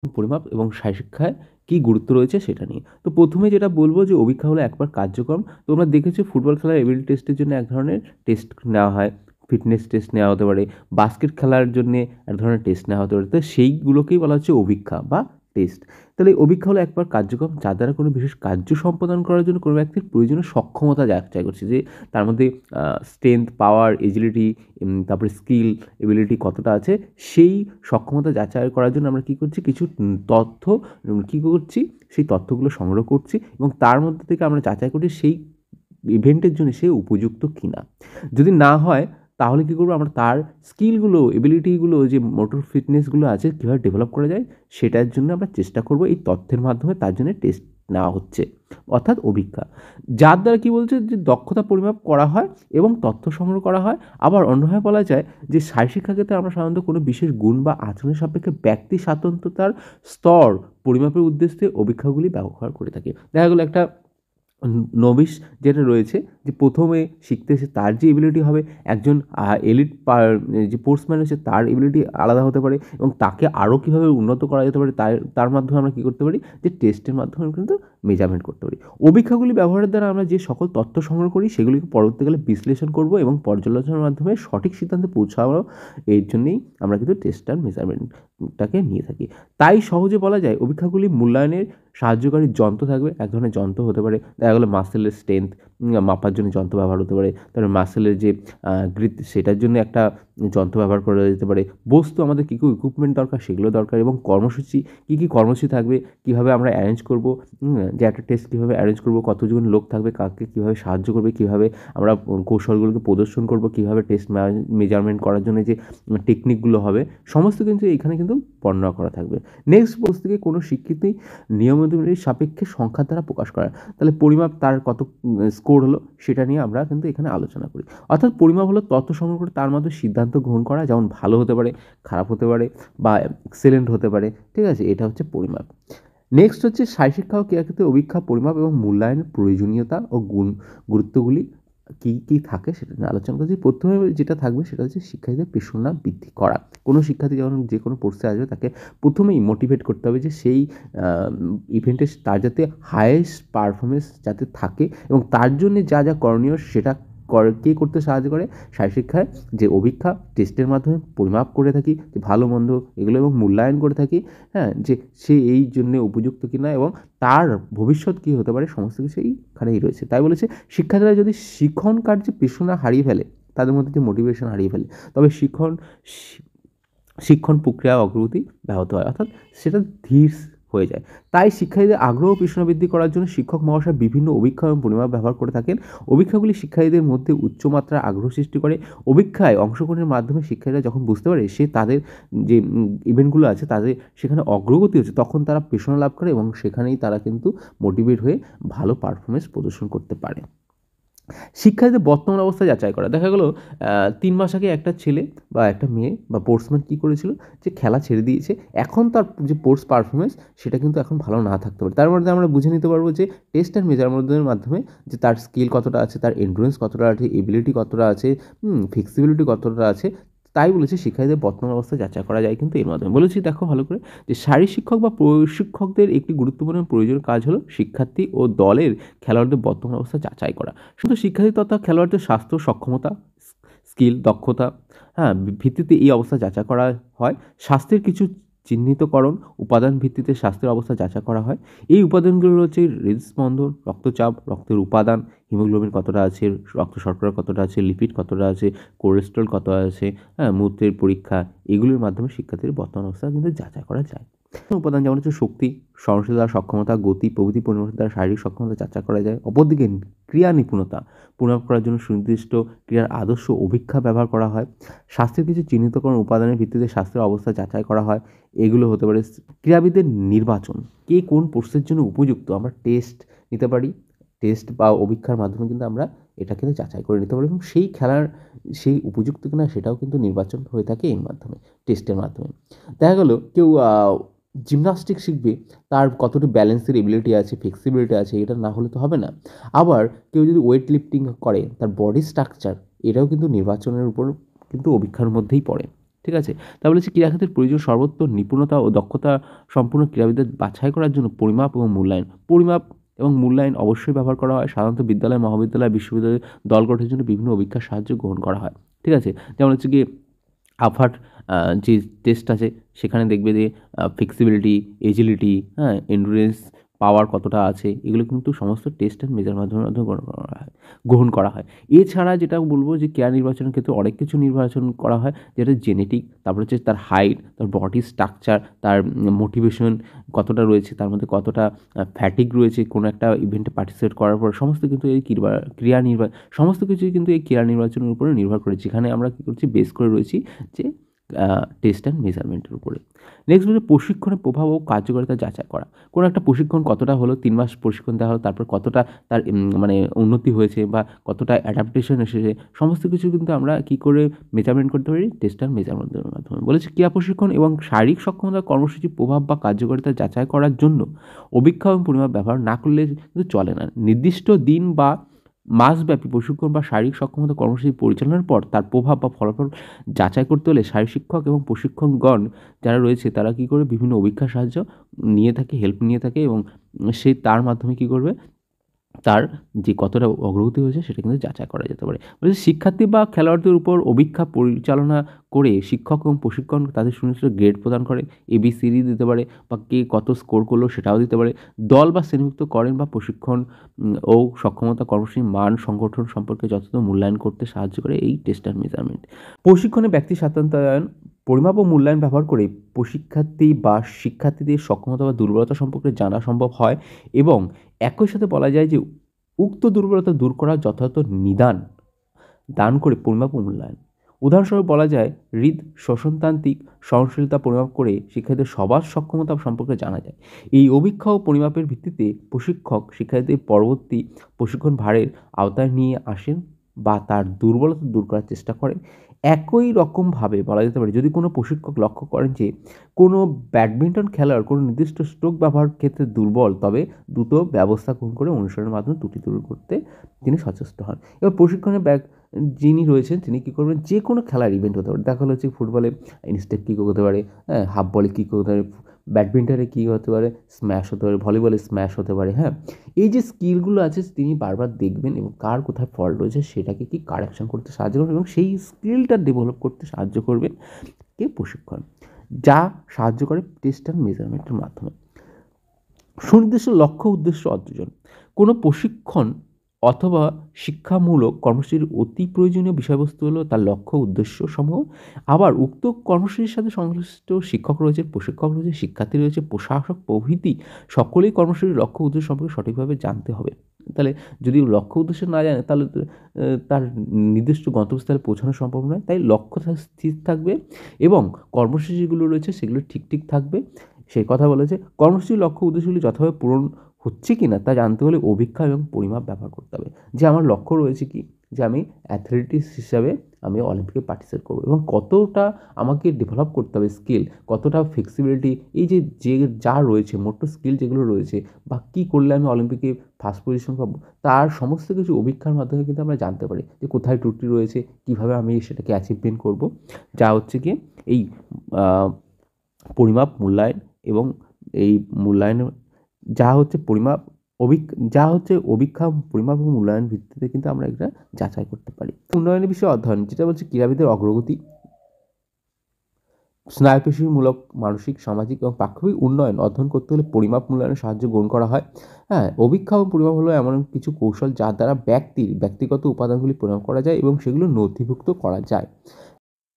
পরিমাপ এবং শারীরশিক্ষায় কী গুরুত্ব রয়েছে সেটা নিয়ে। তো প্রথমে যেটা বলব যে অভীক্ষা হলো একবার কার্যক্রম। তোমরা দেখেছো ফুটবল খেলার এবিলিটি টেস্টের জন্য এক ধরনের টেস্ট নেওয়া হয়। ফিটনেস টেস্ট নেওয়া হতে পারে। বাস্কেট খেলার জন্যে এক ধরনের টেস্ট নেওয়া হতে পারে। তো সেইগুলোকেই বলা হচ্ছে অভীক্ষা বা টেস্ট। তাহলে এই অভীক্ষা হলো একবার কার্যক্রম যার দ্বারা কোনো বিশেষ কার্য সম্পাদন করার জন্য কোনো ব্যক্তির প্রয়োজনীয় সক্ষমতা যাচাই করছে যে তার মধ্যে স্ট্রেংথ, পাওয়ার, এজিলিটি, তারপরে স্কিল, এবিলিটি কতটা আছে সেই সক্ষমতা যাচাই করার জন্য আমরা কী করছি কিছু তথ্য কী করছি সেই তথ্যগুলো সংগ্রহ করছি এবং তার মধ্যে থেকে আমরা যাচাই করছি সেই ইভেন্টের জন্য সে উপযুক্ত কিনা। যদি না হয় তাহলে কী করবো আমরা তার স্কিলগুলো, এবিলিটিগুলো যে মোটর ফিটনেসগুলো আছে কীভাবে ডেভেলপ করা যায় সেটার জন্য আমরা চেষ্টা করবো এই তথ্যের মাধ্যমে তার জন্য টেস্ট নেওয়া হচ্ছে অর্থাৎ অভীক্ষা। যার দ্বারা কী বলছে যে দক্ষতা পরিমাপ করা হয় এবং তথ্য সংগ্রহ করা হয়। আবার অন্যভাবে বলা যায় যে শারীরশিক্ষা ক্ষেত্রে আমরা সাধারণত কোনো বিশেষ গুণ বা আচরণের সাপেক্ষে ব্যক্তি স্বাতন্ত্র্যতার স্তর পরিমাপের উদ্দেশ্যে অভীক্ষাগুলি ব্যবহার করে থাকি। দেখা গেলো একটা নবিশ যেটা রয়েছে যে প্রথমে শিখতে এসে তার যে এবিলিটি হবে একজন এলিট যে স্পোর্টসম্যান রয়েছে তার এবিলিটি আলাদা হতে পারে এবং তাকে আরও কীভাবে উন্নত করা যেতে পারে তার মাধ্যমে আমরা কী করতে পারি যে টেস্টের মাধ্যমে কিন্তু মেজারমেন্ট করতে পারি। অভীক্ষাগুলি ব্যবহারের দ্বারা আমরা যে সকল তথ্য সংগ্রহ করি সেগুলিকে পরবর্তীকালে বিশ্লেষণ করব এবং পর্যালোচনার মাধ্যমে সঠিক সিদ্ধান্তে পৌঁছাবো। এর জন্যেই আমরা কিন্তু টেস্ট আর মেজারমেন্টটাকে নিয়ে থাকি। তাই সহজে বলা যায় অভীক্ষাগুলি মূল্যায়নের সাহায্যকারী যন্ত্র থাকবে। এক ধরনের যন্ত্র হতে পারে, দেখা গেলো মাসেলের স্ট্রেংথ মাপার জন্য যন্ত্র ব্যবহার হতে পারে। তারপরে মাসেলের যে গ্রিথ সেটার জন্য একটা যন্ত্র ব্যবহার করা যেতে পারে। বস্তু আমাদের কী কী ইকুইপমেন্ট দরকার সেগুলো দরকার এবং কর্মসূচি কী কী কর্মসূচি থাকবে, কীভাবে আমরা অ্যারেঞ্জ করব, যে একটা টেস্ট কীভাবে অ্যারেঞ্জ করব, কতজন লোক থাকবে, কাকে কীভাবে সাহায্য করবে, কীভাবে আমরা কৌশলগুলোকে প্রদর্শন করব, কীভাবে টেস্ট মেজারমেন্ট করার জন্য যে টেকনিকগুলো হবে সমস্ত কিন্তু এখানে কিন্তু বর্ণনা করা থাকবে। নেক্সট বস্তুকে কোনো স্বীকৃতি নিয়মাবলীর সাপেক্ষে সংখ্যার দ্বারা প্রকাশ করা। তাহলে পরিমাপ তার কত স্কোর হলো সেটা নিয়ে আমরা কিন্তু এখানে আলোচনা করি। অর্থাৎ পরিমাপ হলো তথ্য সংগ্রহ করে তার মধ্যে সিদ্ধান্ত গ্রহণ করা, যেমন ভালো হতে পারে, খারাপ হতে পারে বা এক্সেলেন্ট হতে পারে। ঠিক আছে, এটা হচ্ছে পরিমাপ। নেক্সট হচ্ছে শারীরশিক্ষা ও ক্রিয়াক্ষেত্রে অভীক্ষা, পরিমাপ এবং মূল্যায়নের প্রয়োজনীয়তা ও গুরুত্বগুলি কী কী থাকে সেটা নিয়ে আলোচনা করছি। প্রথমে যেটা থাকবে সেটা হচ্ছে শিক্ষার্থীদের পেশনা বৃদ্ধি করা। কোনো শিক্ষার্থী যখন যে কোনো কোর্সে আসবে তাকে প্রথমেই মোটিভেট করতে হবে যে সেই ইভেন্টে তার যাতে হায়েস্ট পারফরমেন্স যাতে থাকে এবং তার জন্যে যা যা করণীয় সেটা কে করতে সাহায্য করে শারীরশিক্ষায় যে অভীক্ষা টেস্টের মাধ্যমে পরিমাপ করে থাকি যে ভালো মন্দ এগুলো এবং মূল্যায়ন করে থাকি, হ্যাঁ, যে সে এই জন্যে উপযুক্ত কিনা এবং তার ভবিষ্যৎ কী হতে পারে সমস্ত কিছু এইখানেই রয়েছে। তাই বলেছে শিক্ষার্থীরা যদি শিক্ষণ কার্যে পেশনা হারিয়ে ফেলে, তাদের মধ্যে যে মোটিভেশন হারিয়ে ফেলে, তবে শিক্ষণ প্রক্রিয়া অগ্রগতি ব্যাহত হয়, অর্থাৎ সেটা ধীর হয়ে যায়। তাই শিক্ষার্থীদের আগ্রহ ও পেশনা বৃদ্ধি করার জন্য শিক্ষক মহাশয় বিভিন্ন অভীক্ষা এবং পরিমাপ ব্যবহার করে থাকেন। অভীক্ষাগুলি শিক্ষার্থীদের মধ্যে উচ্চমাত্রার আগ্রহ সৃষ্টি করে। অভীক্ষায় অংশগ্রহণের মাধ্যমে শিক্ষার্থীরা যখন বুঝতে পারে সে তাদের যে ইভেন্টগুলো আছে তাদের সেখানে অগ্রগতি হচ্ছে, তখন তারা পেশনা লাভ করে এবং সেখানেই তারা কিন্তু মোটিভেট হয়ে ভালো পারফরমেন্স প্রদর্শন করতে পারে। শিক্ষার্থীদের বর্তমান অবস্থা যাচাই করা। দেখা গেলো ৩ মাস আগে একটা ছেলে বা একটা মেয়ে বা স্পোর্টসম্যান কী করেছিল যে খেলা ছেড়ে দিয়েছে। এখন তার যে স্পোর্টস পারফরমেন্স সেটা কিন্তু এখন ভালো না থাকতে পারে। তার মধ্যে আমরা বুঝে নিতে পারবো যে টেস্ট অ্যান্ড মেজারমেন্টের মাধ্যমে যে তার স্কিল কতটা আছে, তার এন্ডুরেন্স কতটা আছে, এবিলিটি কতটা আছে, ফ্লেক্সিবিলিটি কতটা আছে। তাই বলেছি শিক্ষার্থীদের বর্তমান অবস্থা যাচাই করা যায় কিন্তু এর মাধ্যমে। বলেছি দেখো ভালো করে যে শারীর শিক্ষক বা প্রশিক্ষকদের একটি গুরুত্বপূর্ণ প্রয়োজনীয় কাজ হলো শিক্ষার্থী ও দলের খেলোয়াড়দের বর্তমান অবস্থা যাচাই করা। শুধু শিক্ষার্থী তথা খেলোয়াড়দের স্বাস্থ্য, সক্ষমতা, স্কিল, দক্ষতা, হ্যাঁ, ভিত্তিতে এই অবস্থা যাচাই করা হয়। স্বাস্থ্যের কিছু চিহ্নিতকরণ উপাদান ভিত্তিতে স্বাস্থ্যের অবস্থা যাচাই করা হয়। এই উপাদানগুলো হচ্ছে হৃদস্পন্দন, রক্তচাপ, রক্তের উপাদান, হিমোগ্লোবিন কতটা আছে, রক্ত শর্করা কতটা আছে, লিপিড কতটা আছে, কোলেস্টেরল কত আছে, হ্যাঁ, মূত্রের পরীক্ষা, এগুলির মাধ্যমে শিক্ষার্থীর বর্তমান অবস্থা কিন্তু যাচাই করা যায়। উপাদান যেমন হচ্ছে শক্তি, সহনশীলতা, সক্ষমতা, গতি প্রভৃতি পরিমাপের দ্বারা শারীরিক সক্ষমতা যাচাই করা যায়। অপরদিকে ক্রিয়া নিপুণতা পরিমাপ করার জন্য সুনির্দিষ্ট ক্রিয়ার আদর্শ অভীক্ষা ব্যবহার করা হয়। স্বাস্থ্যের কিছু চিহ্নিতকরণ উপাদানের ভিত্তিতে স্বাস্থ্যের অবস্থা যাচাই করা হয়। এগুলো হতে পারে ক্রীড়াবিদের নির্বাচন, কে কোন পোস্টের জন্য উপযুক্ত আমরা টেস্ট নিতে পারি। টেস্ট বা অভীক্ষার মাধ্যমে কিন্তু আমরা এটা কিন্তু যাচাই করে নিতে পারি এবং সেই খেলার সেই উপযুক্ত কিনা সেটাও কিন্তু নির্বাচন হয়ে থাকে এর মাধ্যমে, টেস্টের মাধ্যমে। দেখা গেলো কেউ জিমন্যাস্টিক শিখবে, তার কতটা ব্যালেন্সের এবিলিটি আছে, ফ্লেক্সিবিলিটি আছে, এটা না হলে তো হবে না। আবার কেউ যদি ওয়েট লিফটিং করে তার বডি স্ট্রাকচার এটাও কিন্তু নির্বাচনের উপর কিন্তু অভীক্ষার মধ্যেই পড়ে। ঠিক আছে? তারপর হচ্ছে ক্রীড়াক্ষেত্রে প্রয়োজন সর্বোত্তম নিপুণতা ও দক্ষতা সম্পূর্ণ ক্রীড়াবিদদের বাছাই করার জন্য পরিমাপ এবং মূল্যায়ন। পরিমাপ এবং মূল্যায়ন অবশ্যই ব্যবহার করা হয়। সাধারণত বিদ্যালয়, মহাবিদ্যালয়, বিশ্ববিদ্যালয়ে দল গঠনের জন্য বিভিন্ন অভিজ্ঞার সাহায্য গ্রহণ করা হয়। ঠিক আছে? যেমন হচ্ছে গিয়ে আফার যে টেস্ট আছে সেখানে দেখবে যে ফ্লেক্সিবিলিটি, এজিলিটি, হ্যাঁ? এন্ডুরেন্স, পাওয়ার কতটা আছে, এগুলো কিন্তু সমস্ত টেস্ট অ্যান্ড মেজার মাধ্যমে গ্রহণ করা হয়। এছাড়া যেটা বলবো যে কেয়ার নির্বাচনের ক্ষেত্রে অনেক কিছু নির্বাচন করা হয়, যেটা জেনেটিক, তারপর হচ্ছে তার হাইট, তার বডি স্ট্রাকচার, তার মোটিভেশন কতটা রয়েছে, তার মধ্যে কতটা ফ্যাটিক রয়েছে কোনো একটা ইভেন্টে পার্টিসিপেট করার পর, সমস্ত কিন্তু এই সমস্ত কিছুই কিন্তু এই ক্রীড়া নির্বাচনের উপরে নির্ভর করে, যেখানে আমরা কী করছি, বেস করে রয়েছি যে টেস্ট অ্যান্ড মেজারমেন্টের উপরে। নেক্সট হচ্ছে প্রশিক্ষণের প্রভাব ও কার্যকারিতা যাচাই করা। কোনো একটা প্রশিক্ষণ কতটা হলো, 3 মাস প্রশিক্ষণ দেওয়া হলো, তারপর কতটা তার মানে উন্নতি হয়েছে বা কতটা অ্যাডাপ্টেশন এসেছে, সমস্ত কিছু কিন্তু আমরা কী করে মেজারমেন্ট করতে পারি, টেস্ট অ্যান্ড মেজারমেন্টের মাধ্যমে। বলেছে ক্রীড়া প্রশিক্ষণ এবং শারীরিক সক্ষমতা কর্মসূচির প্রভাব বা কার্যকারিতা যাচাই করার জন্য অভিক্ষা এবং পরিমাপ ব্যবহার না করলে কিন্তু চলে না। নির্দিষ্ট দিন বা মাসব্যাপী প্রশিক্ষণ বা শারীরিক সক্ষমতা কর্মসূচি পরিচালনার পর তার প্রভাব বা ফলাফল যাচাই করতে হলে শারীর শিক্ষক এবং প্রশিক্ষকগণ যারা রয়েছে তারা কী করে বিভিন্ন অভিজ্ঞার সাহায্য নিয়ে থাকে, হেল্প নিয়ে থাকে, এবং সে তার মাধ্যমে কী করবে, তার যে কতটা অগ্রগতি হয়েছে সেটা কিন্তু যাচাই করা যেতে পারে। বলছে শিক্ষার্থী বা খেলোয়াড়দের উপর অভিক্ষা পরিচালনা করে শিক্ষক এবং প্রশিক্ষণ তাদের সুনির্দিষ্ট গ্রেড প্রদান করে, ABCD দিতে পারে, বা কে কত স্কোর করলো সেটাও দিতে পারে। দল বা শ্রেণীভুক্ত করেন বা প্রশিক্ষণ ও সক্ষমতা কর্মসূচির মান সংগঠন সম্পর্কে যথাযথ মূল্যায়ন করতে সাহায্য করে এই টেস্ট অ্যান্ড মেজারমেন্ট। প্রশিক্ষণে ব্যক্তি স্বাতন্ত্র্যায়ন, পরিমাপ ও মূল্যায়ন ব্যবহার করে প্রশিক্ষার্থী বা শিক্ষার্থীদের সক্ষমতা বা দুর্বলতা সম্পর্কে জানা সম্ভব হয়, এবং একই সাথে বলা যায় যে উক্ত দুর্বলতা দূর করার যথাযথ নিদান দান করে পরিমাপ ও মূল্যায়ন। উদাহরণস্বরূপ বলা যায় শ্বসনতান্ত্রিক সহনশীলতা পরিমাপ করে শিক্ষার্থীদের সবার সক্ষমতা সম্পর্কে জানা যায়। এই অভিক্ষা ও পরিমাপের ভিত্তিতে প্রশিক্ষক শিক্ষার্থীদের পরবর্তী প্রশিক্ষণ ভারের আওতায় নিয়ে আসেন বা তার দুর্বলতা দূর করার চেষ্টা করেন। একই রকমভাবে বলা যেতে পারে যদি কোনো প্রশিক্ষক লক্ষ্য করেন যে কোনো ব্যাডমিন্টন খেলোয়াড় কোনো নির্দিষ্ট স্ট্রোক ব্যবহারের ক্ষেত্রে দুর্বল, তবে দ্রুত ব্যবস্থা গ্রহণ করে অনুসরণের মাধ্যমে ত্রুটি দূর করতে তিনি সচেষ্ট হন। এবার প্রশিক্ষণের যিনি রয়েছেন তিনি কী করবেন, যে কোনো খেলার ইভেন্ট হতে পারে, দেখা হচ্ছে ফুটবলে ইনস্টেপ কিক হতে পারে, হ্যাঁ, হাফ বলে কিক হতে পারে, ব্যাডমিন্টনে কী হতে পারে, স্ম্যাশ হতে পারে, ভলিবলে স্ম্যাশ হতে পারে, হ্যাঁ। এই যে স্কিলগুলো আছে তিনি বারবার দেখবেন এবং কার কোথায় ফল্ট রয়েছে সেটাকে কি কারেকশন করতে সাহায্য করবেন, এবং সেই স্কিলটা ডেভেলপ করতে সাহায্য করবেন কে, প্রশিক্ষণ, যা সাহায্য করে টেস্ট অ্যান্ড মেজারমেন্টের মাধ্যমে। সুনির্দিষ্ট লক্ষ্য উদ্দেশ্য অর্জন। কোনো প্রশিক্ষণ অথবা শিক্ষামূলক কর্মসূচির অতি প্রয়োজনীয় বিষয়বস্তু হলো তার লক্ষ্য উদ্দেশ্য সমূহ। আবার উক্ত কর্মসূচির সাথে সংশ্লিষ্ট শিক্ষক রয়েছে, প্রশিক্ষক রয়েছে, শিক্ষার্থী রয়েছে, প্রশাসক প্রভৃতি সকলেই কর্মসূচির লক্ষ্য উদ্দেশ্য সম্পর্কে সঠিকভাবে জানতে হবে। তাহলে যদি লক্ষ্য উদ্দেশ্য না জানে তাহলে তার নির্দিষ্ট গন্তব্যস্থলে পৌঁছানো সম্ভব নয়। তাই লক্ষ্য স্থির থাকবে এবং কর্মসূচিগুলো রয়েছে সেগুলো ঠিক থাকবে। সেই কথা বলেছে কর্মসূচির লক্ষ্য উদ্দেশ্যগুলি যথাভাবে পূরণ হচ্ছে কি না তা জানতে হলে অভিক্ষা এবং পরিমাপ ব্যবহার করতে হবে। যে আমার লক্ষ্য রয়েছে কি, যে আমি অ্যাথলেটিক্স হিসাবে আমি অলিম্পিকে পার্টিসিপেট করবো, এবং কতটা আমাকে ডেভেলপ করতে হবে স্কিল, কতটা ফ্লেক্সিবিলিটি, এই যে যা রয়েছে মোট স্কিল যেগুলো রয়েছে, বা কী করলে আমি অলিম্পিকে ফার্স্ট পজিশন পাবো, তার সমস্ত কিছু অভিক্ষার মাধ্যমে কিন্তু আমরা জানতে পারি যে কোথায় ত্রুটি রয়েছে, কীভাবে আমি সেটাকে অ্যাচিভমেন্ট করবো, যা হচ্ছে কি এই পরিমাপ, মূল্যায়ন এবং এই মূল্যায়নের যা হচ্ছে অভিক্ষা, পরিমাপ এবং মূল্যায়ন ভিত্তিতে কিন্তু আমরা এটা যাচাই করতে পারি। উন্নয়নের বিষয়ে অধ্যয়ন, যেটা বলছে ক্রীড়াবিদের অগ্রগতি, স্নায়ুপেশীমূলক, মানসিক, সামাজিক এবং পাক্ষবিক উন্নয়ন অধ্যয়ন করতে হলে পরিমাপ মূল্যায়নের সাহায্য গ্রহণ করা হয়। হ্যাঁ, অভিক্ষা এবং পরিমাপ হলো এমন কিছু কৌশল যার দ্বারা ব্যক্তির ব্যক্তিগত উপাদানগুলি পরিমাপ করা যায় এবং সেগুলো নথিভুক্ত করা যায়।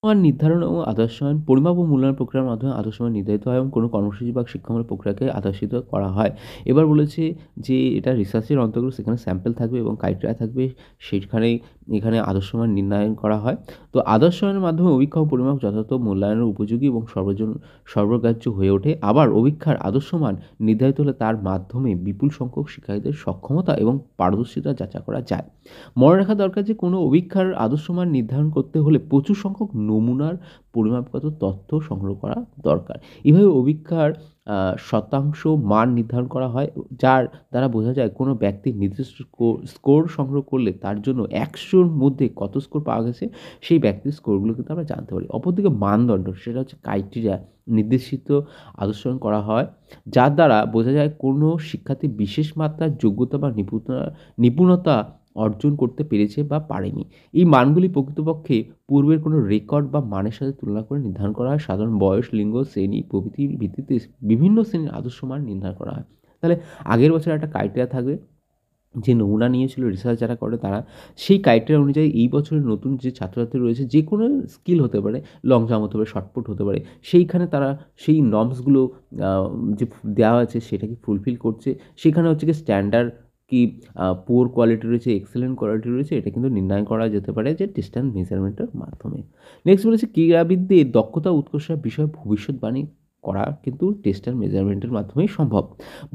মান নির্ধারণ এবং আদর্শায়ন, পরিমাপ ও মূল্যায়ন প্রক্রিয়ার মাধ্যমে আদর্শ মান নির্ধারিত হয় এবং কোনো কর্মসূচি বা শিক্ষামূলক প্রক্রিয়াকে আদর্শিত করা হয়। এবার বলেছে যে এটা রিসার্চের অন্তর্গত, সেখানে স্যাম্পল থাকবে এবং ক্রাইটেরিয়া থাকবে, এখানে আদর্শ মান নির্ণয়ন করা হয়। তো আদর্শায়নের মাধ্যমে অভিক্ষা ও পরিমাপ যথাযথ মূল্যায়নের উপযোগী এবং সর্বগ্রাহ্য হয়ে ওঠে। আবার অভিক্ষার আদর্শ মান নির্ধারিত হলে তার মাধ্যমে বিপুল সংখ্যক শিক্ষার্থীদের সক্ষমতা এবং পারদর্শিতা যাচাই করা যায়। মনে রাখা দরকার যে কোনো অভিক্ষার আদর্শ মান নির্ধারণ করতে হলে প্রচুর সংখ্যক নমুনার পরিমাপগত তথ্য সংগ্রহ করা দরকার। এভাবে অভিজ্ঞার শতাংশ মান নির্ধারণ করা হয়, যার দ্বারা বোঝা যায় কোনো ব্যক্তি নির্দিষ্ট স্কোর সংগ্রহ করলে তার জন্য ১০০-র মধ্যে কত স্কোর পাওয়া গেছে সেই ব্যক্তির স্কোরগুলো কিন্তু আমরা জানতে পারি। অপরদিকে মানদণ্ড, সেটা হচ্ছে ক্রাইটেরিয়া নির্দেশিত আদর্শন করা হয়, যার দ্বারা বোঝা যায় কোনো শিক্ষার্থী বিশেষ মাত্রার যোগ্যতা বা নিপুণতা অর্জন করতে পেরেছে বা পারেনি। এই মানগুলি প্রকৃতপক্ষে পূর্বের কোনো রেকর্ড বা মানের সাথে তুলনা করে নির্ধারণ করা হয়। সাধারণ বয়স, লিঙ্গ, শ্রেণী প্রভৃতির ভিত্তিতে বিভিন্ন শ্রেণীর আদর্শ মান নির্ধারণ করা হয়। তাহলে আগের বছর একটা ক্রাইটেরিয়া থাকবে, যে নমুনা নিয়েছিল রিসার্চ যারা করে তারা, সেই ক্রাইটেরিয়া অনুযায়ী এই বছরের নতুন যে ছাত্রছাত্রী রয়েছে, যে কোনো স্কিল হতে পারে, লং জাম্প হতে পারে, শর্টপুট হতে পারে, সেইখানে তারা সেই নর্মসগুলো যে দেওয়া আছে সেটা কি ফুলফিল করছে, সেখানে হচ্ছে কি স্ট্যান্ডার্ড কি পুয়ার কোয়ালিটি রয়েছে, এক্সেলেন্ট কোয়ালিটি রয়েছে, এটা কিন্তু নির্ণয় করা যেতে পারে যে টেস্ট অ্যান্ড মেজারমেন্টের মাধ্যমে। নেক্সট বলেছে ক্রীড়াবিদদের দক্ষতা উৎকর্ষের বিষয়ে ভবিষ্যৎবাণী করা কিন্তু টেস্ট অ্যান্ড মেজারমেন্টের মাধ্যমেই সম্ভব।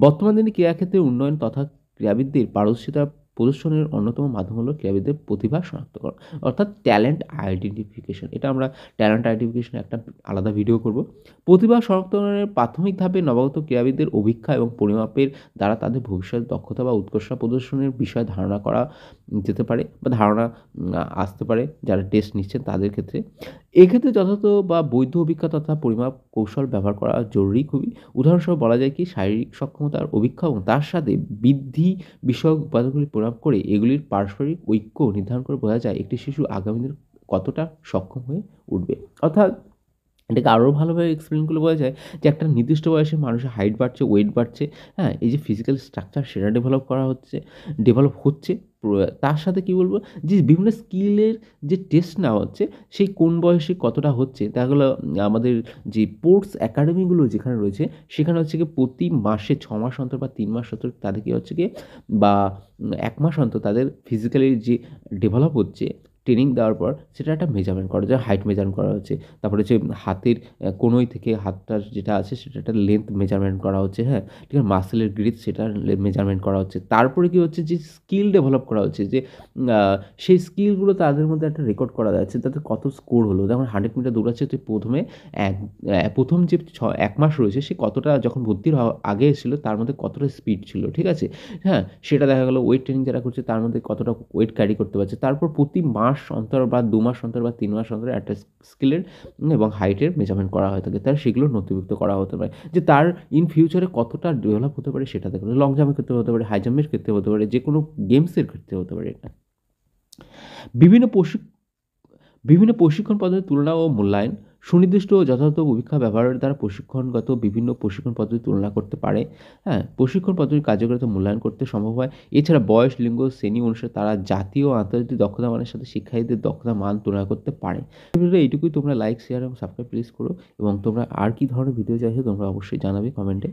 বর্তমান দিনে ক্রীড়াক্ষেত্রে উন্নয়ন তথা ক্রীড়াবিদদের পারদর্শিতা প্রদর্শনের অন্যতম মাধ্যম হলো ক্রীড়াবিদদের প্রতিভা শনাক্তকরণ, অর্থাৎ ট্যালেন্ট আইডেন্টিফিকেশন। এটা আমরা ট্যালেন্ট আইডেন্টিফিকেশন একটা আলাদা ভিডিও করব। প্রতিভা শনাক্তকরণের প্রাথমিক ধাপে নবাগত ক্রীড়াবিদদের অভিজ্ঞতা এবং পরিমাপের দ্বারা তাদের ভবিষ্যৎ দক্ষতা বা উৎকর্ষ প্রদর্শনের বিষয়ে ধারণা করা যেতে পারে বা ধারণা আসতে পারে যারা টেস্ট নিচ্ছেন তাদের ক্ষেত্রে। এক্ষেত্রে যথাযথ বা বৈধ অভিজ্ঞতা তথা পরিমাপ কৌশল ব্যবহার করা জরুরি খুবই। উদাহরণস্বরূপ বলা যায় কি, শারীরিক সক্ষমতার অভিজ্ঞতা এবং তার সাথে বৃদ্ধি বিষয়ক উপাদানগুলি পরিমাপ করে এগুলির পারস্পরিক ঐক্য নির্ধারণ করে বোঝা যায় একটি শিশু আগামী দিনে কতটা সক্ষম হয়ে উঠবে। অর্থাৎ এটাকে আরও ভালোভাবে এক্সপ্লেন করলে বোঝা যায় যে একটা নির্দিষ্ট বয়সে মানুষের হাইট বাড়ছে, ওয়েট বাড়ছে, হ্যাঁ, এই যে ফিজিক্যাল স্ট্রাকচার সেটা ডেভেলপ হচ্ছে, তার সাথে কী বলবো, যে বিভিন্ন স্কিলের যে টেস্ট নেওয়া হচ্ছে সেই কোন বয়সে কতটা হচ্ছে, দেখা গেলো আমাদের যে স্পোর্টস একাডেমিগুলো যেখানে রয়েছে সেখানে হচ্ছে কি প্রতি মাসে 6 মাস অন্তর বা 3 মাস অন্তর তাদের কী হচ্ছে কি, বা 1 মাস অন্তর তাদের ফিজিক্যালি যে ডেভেলপ হচ্ছে ট্রেনিং দেওয়ার পর সেটা একটা মেজারমেন্ট করা যায়, হাইট মেজারমেন্ট করা হচ্ছে। তারপরে হচ্ছে হাতের কনুই থেকে হাতটার যেটা আছে সেটা একটা লেন্থ মেজারমেন্ট করা হচ্ছে, হ্যাঁ, ঠিক আছে, মাসেলের গ্রিথ সেটা মেজারমেন্ট করা হচ্ছে। তারপরে কী হচ্ছে, যে স্কিল ডেভেলপ করা হচ্ছে, যে সেই স্কিলগুলো তাদের মধ্যে একটা রেকর্ড করা যাচ্ছে, তাতে কত স্কোর হলো। যেমন 100 মিটার দৌড়াচ্ছে, তুই প্রথম যে 1 মাস রয়েছে সে কতটা, যখন ভর্তির আগে এসেছিলো তার মধ্যে কতটা স্পিড ছিল, ঠিক আছে, হ্যাঁ, সেটা দেখা গেলো। ওয়েট ট্রেনিং যারা করছে তার মধ্যে কতটা ওয়েট ক্যারি করতে পারছে। তারপর প্রতি মাস অন্তর বা 2 মাস অন্তর বা 3 মাস অন্তর একটা স্কিলের এবং হাইটের মেজারমেন্ট করা হয়ে থাকে, তার সেগুলো নথিভুক্ত করা হতে পারে, যে তার ইন ফিউচারে কতটা ডেভেলপ হতে পারে সেটা দেখো। লং জাম্পের ক্ষেত্রে হতে পারে, হাই জাম্পের ক্ষেত্রে হতে পারে, যে কোনো গেমসের ক্ষেত্রে হতে পারে এটা। বিভিন্ন বিভিন্ন প্রশিক্ষণ পদ্ধতির তুলনা ও মূল্যায়ন, সুনির্দিষ্ট ও যথাযথ অভিজ্ঞতা ব্যবহারের দ্বারা প্রশিক্ষণগত বিভিন্ন প্রশিক্ষণ পদ্ধতি তুলনা করতে পারে, হ্যাঁ, প্রশিক্ষণ পদ্ধতির কার্যকারিতা মূল্যায়ন করতে সম্ভব হয়। এছাড়া বয়স, লিঙ্গ, শ্রেণী অনুসারে তারা জাতীয় ও আন্তর্জাতিক দক্ষতা মানের সাথে শিক্ষার্থীদের দক্ষতা মান তুলনা করতে পারে। এইটুকুই। তোমরা লাইক, শেয়ার এবং সাবস্ক্রাইব প্লিজ করো, এবং তোমরা আর কী ধরনের ভিডিও চাইছো তোমরা অবশ্যই জানাবে কমেন্টে।